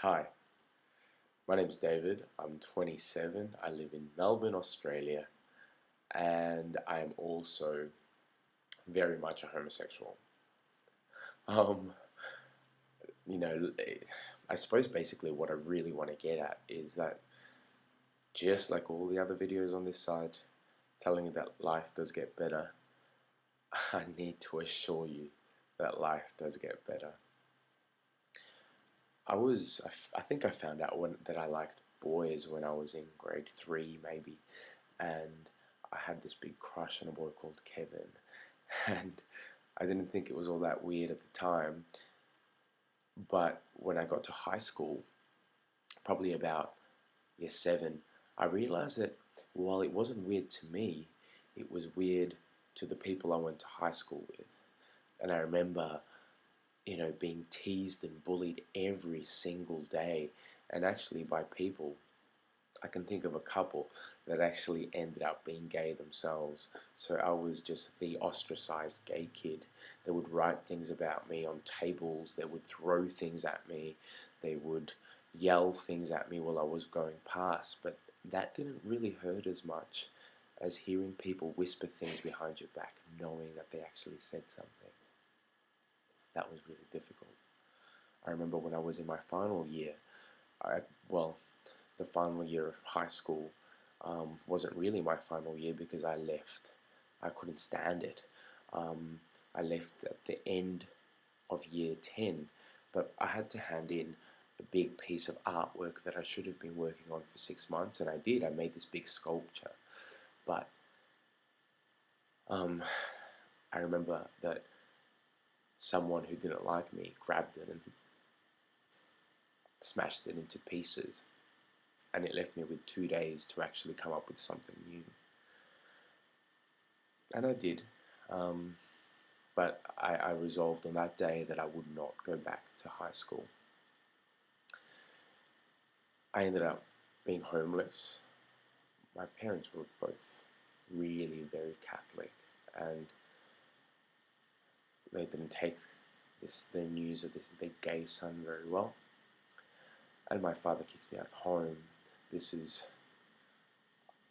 Hi, my name's David. I'm 27. I live in Melbourne, Australia, and I am also very much a homosexual. Um, you know, I suppose basically what I really want to get at is that just like all the other videos on this side telling you that life does get better, I need to assure you that life does get better. I think I found out that I liked boys when I was in grade 3 maybe, and I had this big crush on a boy called Kevin, and I didn't think it was all that weird at the time, but when I got to high school, probably about year 7, I realized that while it wasn't weird to me, it was weird to the people I went to high school with. And I remember, being teased and bullied every single day, and actually by people. I can think of a couple that actually ended up being gay themselves. So I was just the ostracized gay kid. They would write things about me on tables, they would throw things at me, they would yell things at me while I was going past, but that didn't really hurt as much as hearing people whisper things behind your back, knowing that they actually said something. That was really difficult. I remember when I was in my final year, I, well, the final year of high school wasn't really my final year because I left. I couldn't stand it. I left at the end of year 10, but I had to hand in a big piece of artwork that I should have been working on for 6 months, and I did. I made this big sculpture, but I remember that someone who didn't like me grabbed it and smashed it into pieces, and it left me with 2 days to actually come up with something new. And I did, but I resolved on that day that I would not go back to high school. I ended up being homeless. My parents were both really very Catholic, and they didn't take their news of their gay son very well. And my father kicked me out of home.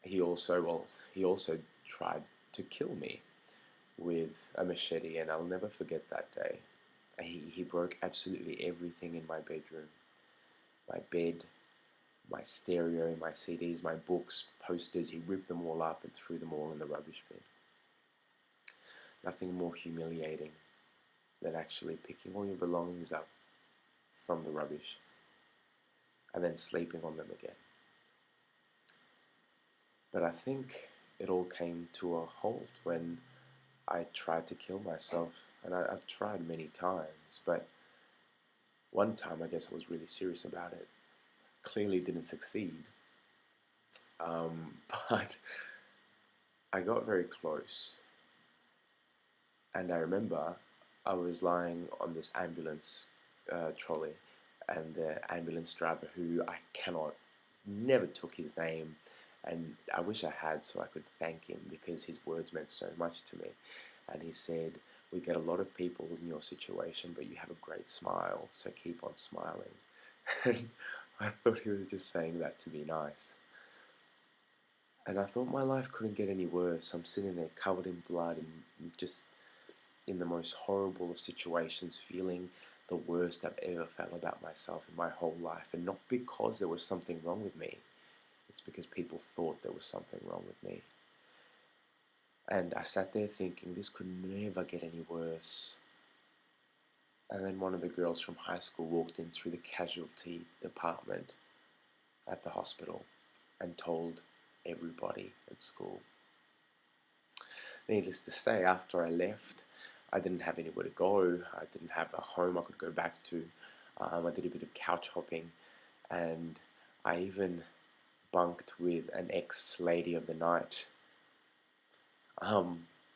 He also tried to kill me with a machete, and I'll never forget that day. He broke absolutely everything in my bedroom. My bed, my stereo, my CDs, my books, posters. He ripped them all up and threw them all in the rubbish bin. Nothing more humiliating than actually picking all your belongings up from the rubbish and then sleeping on them again. But I think it all came to a halt when I tried to kill myself, and I've tried many times, but one time I guess I was really serious about it. Clearly didn't succeed, but I got very close, and I remember I was lying on this ambulance trolley, and the ambulance driver, who never took his name, and I wish I had so I could thank him because his words meant so much to me. And he said, "We get a lot of people in your situation, but you have a great smile, so keep on smiling." And I thought he was just saying that to be nice. And I thought my life couldn't get any worse. I'm sitting there covered in blood and just in the most horrible of situations, feeling the worst I've ever felt about myself in my whole life. And not because there was something wrong with me, it's because people thought there was something wrong with me. And I sat there thinking, this could never get any worse. And then one of the girls from high school walked in through the casualty department at the hospital and told everybody at school. Needless to say, after I left, I didn't have anywhere to go. I didn't have a home I could go back to. I did a bit of couch hopping, and I even bunked with an ex-lady of the night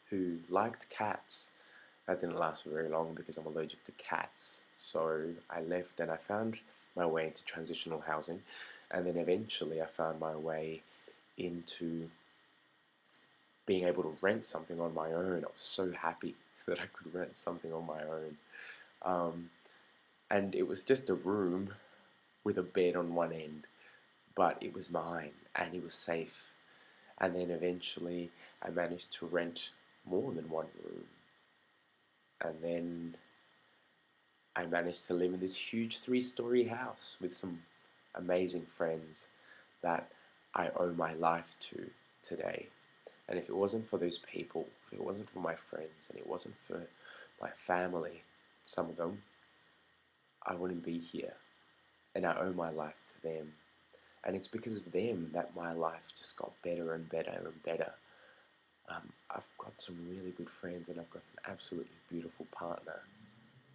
who liked cats. That didn't last for very long because I'm allergic to cats. So I left and I found my way into transitional housing, and then eventually I found my way into being able to rent something on my own. I was so happy that I could rent something on my own. And it was just a room with a bed on one end, but it was mine and it was safe. And then eventually I managed to rent more than one room. And then I managed to live in this huge 3-story house with some amazing friends that I owe my life to today. And if it wasn't for those people, if it wasn't for my friends, and it wasn't for my family, some of them, I wouldn't be here. And I owe my life to them. And it's because of them that my life just got better and better and better. I've got some really good friends, and I've got an absolutely beautiful partner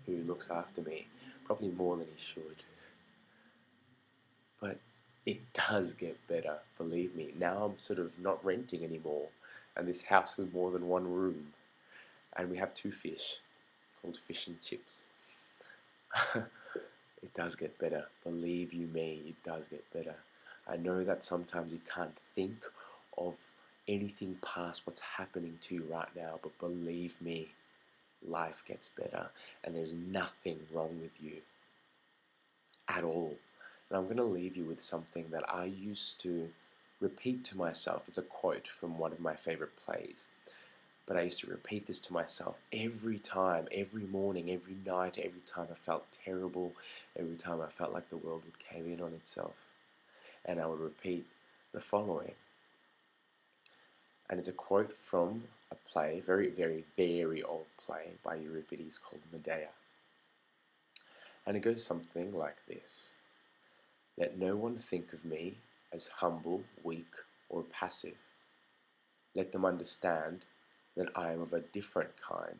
who looks after me, probably more than he should. But it does get better, believe me. Now I'm sort of not renting anymore, and this house has more than one room, and we have 2 fish called fish and chips. It does get better, believe you me, it does get better. I know that sometimes you can't think of anything past what's happening to you right now, but believe me, life gets better, and there's nothing wrong with you at all. And I'm going to leave you with something that I used to repeat to myself. It's a quote from one of my favorite plays. But I used to repeat this to myself every time, every morning, every night, every time I felt terrible, every time I felt like the world would cave in on itself. And I would repeat the following. And it's a quote from a play, very, very, very old play by Euripides called Medea. And it goes something like this. Let no one think of me as humble, weak, or passive. Let them understand that I am of a different kind,